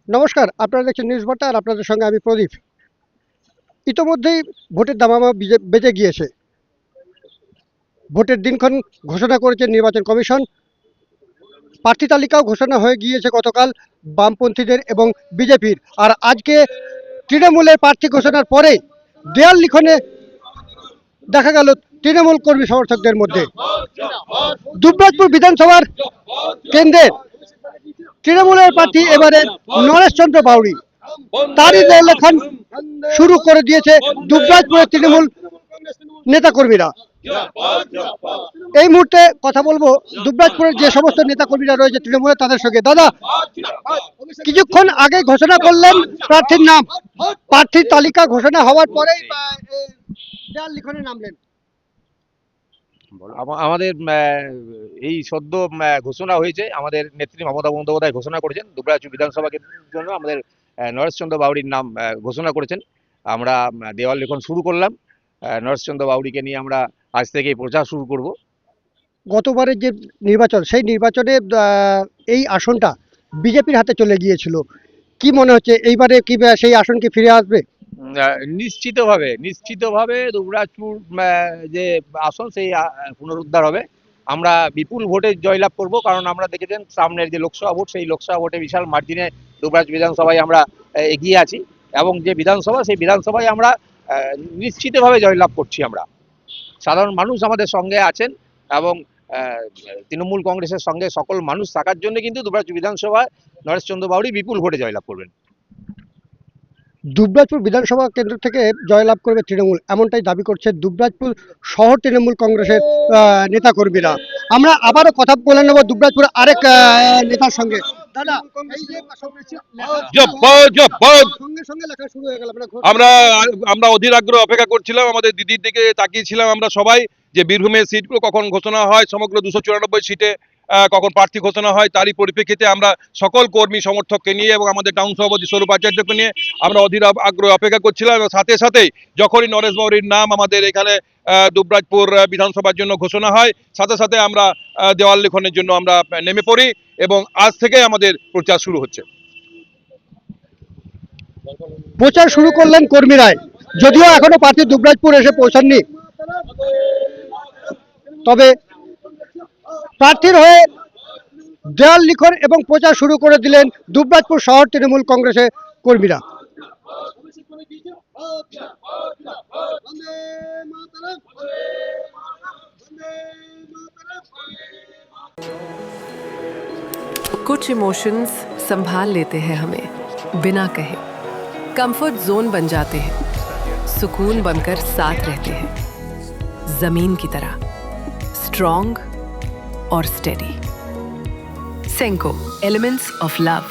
নমস্কার, আপনারা দেখছেন নিউজ বার্তা আর আপনাদের সঙ্গে আমি প্রদীপ। ইতোমধ্যেই ভোটের দামামা বেজে গিয়েছে। ভোটের দিনক্ষণ ঘোষণা করেছে নির্বাচন কমিশন। প্রার্থী তালিকাও ঘোষণা হয়ে গিয়েছে গতকাল বামপন্থীদের এবং বিজেপির। আর আজকে তৃণমূলের প্রার্থী ঘোষণার পরে দেয়াল লিখনে দেখা গেল তৃণমূল কর্মী সমর্থকদের মধ্যে। দুবরাজপুর বিধানসভার কেন্দ্রের তৃণমূলের প্রার্থী এবারে নরেশচন্দ্র বাউরি, তারই দেয়াল শুরু করে দিয়েছে দুবরাজপুরের তৃণমূল নেতাকর্মীরা। এই মুহূর্তে কথা বলবো দুবরাজপুরের যে সমস্ত নেতাকর্মীরা রয়েছে তৃণমূলের তাদের সঙ্গে। দাদা, কিছুক্ষণ আগে ঘোষণা করলেন প্রার্থীর নাম, প্রার্থীর তালিকা ঘোষণা হওয়ার পরেই দেয়াল লিখনে নামলেন। আমাদের এই সদ্য ঘোষণা হয়েছে, আমাদের নেত্রী মমতা বন্দ্যোপাধ্যায় ঘোষণা করেছেন দুবরাজপুর বিধানসভা কেন্দ্রের জন্য আমাদের নরেশচন্দ্র বাউরির নাম ঘোষণা করেছেন। আমরা দেওয়াল লিখন শুরু করলাম। নরেশচন্দ্র বাউরিকে নিয়ে আমরা আজ থেকেই প্রচার শুরু করব। গতবারের যে নির্বাচন, সেই নির্বাচনে এই আসনটা বিজেপির হাতে চলে গিয়েছিল। কি মনে হচ্ছে এইবারে কি সেই আসন কি ফিরে আসবে? নিশ্চিতভাবে দুবরাজপুর যে আসন সেই পুনরুদ্ধার হবে। আমরা বিপুল ভোটে জয়লাভ করব, কারণ আমরা দেখেছেন সামনের যে লোকসভা ভোট, সেই লোকসভা ভোটে বিশাল মার্জিনে দুবরাজপুর বিধানসভায় আমরা এগিয়ে আছি, এবং যে বিধানসভা সেই বিধানসভায় আমরা নিশ্চিতভাবে জয়লাভ করছি। আমরা সাধারণ মানুষ আমাদের সঙ্গে আছেন, এবং তৃণমূল কংগ্রেসের সঙ্গে সকল মানুষ থাকার জন্য কিন্তু দুবরাজপুর বিধানসভায় নরেশচন্দ্র বাউরি বিপুল ভোটে জয়লাভ করবেন। দুবরাজপুর বিধানসভা কেন্দ্র থেকে জয়লাভ করবে তৃণমূল, এমনটাই দাবি করছে দুবরাজপুর শহর তৃণমূল কংগ্রেসের নেতাকর্মীরা। আমরা আবারও কথা বলে নেব দুবরাজপুর আরেক নেতার সঙ্গে। দাদা, এই যে সঙ্গে সঙ্গে লেখা শুরু হয়ে গেল, আমরা অধীর আগ্রহ অপেক্ষা করছিলাম, আমাদের দিদির দিকে তাকিয়েছিলাম আমরা সবাই, যে বীরভূমের সিটগুলো কখন ঘোষণা হয়, সমগ্র 294 সিটে কখন প্রার্থী ঘোষণা হয়। তারই পরিপ্রেক্ষিতে আমরা সকল কর্মী সমর্থককে নিয়ে এবং আমাদের টাউন সভাপতি স্বরূপ আচার্যকে নিয়ে আমরা অধীর আগ্রহ অপেক্ষা করছিলাম। এবং সাথে সাথেই যখনই নরেশ বাউরির নাম আমাদের এখানে দুবরাজপুর বিধানসভার জন্য ঘোষণা হয়, সাথে সাথে আমরা দেওয়াল লিখনের জন্য আমরা নেমে পড়ি, এবং আজ থেকে আমাদের প্রচার শুরু হচ্ছে। প্রচার শুরু করলেন কর্মীরাই, যদিও এখনো প্রার্থী দুবরাজপুর এসে পৌঁছাননি। তবে প্রার্থীর হয়ে দেয়াল লিখন এবং প্রচার শুরু করে দিলেন দুবরাজপুর শহর তৃণমূল কংগ্রেসের কর্মীরা। कुछ इमोशंस संभाल लेते हैं हमें बिना कहे, कंफर्ट जोन बन जाते हैं, सुकून बनकर साथ रहते हैं, जमीन की तरह स्ट्रॉन्ग और steady. Senco elements of love.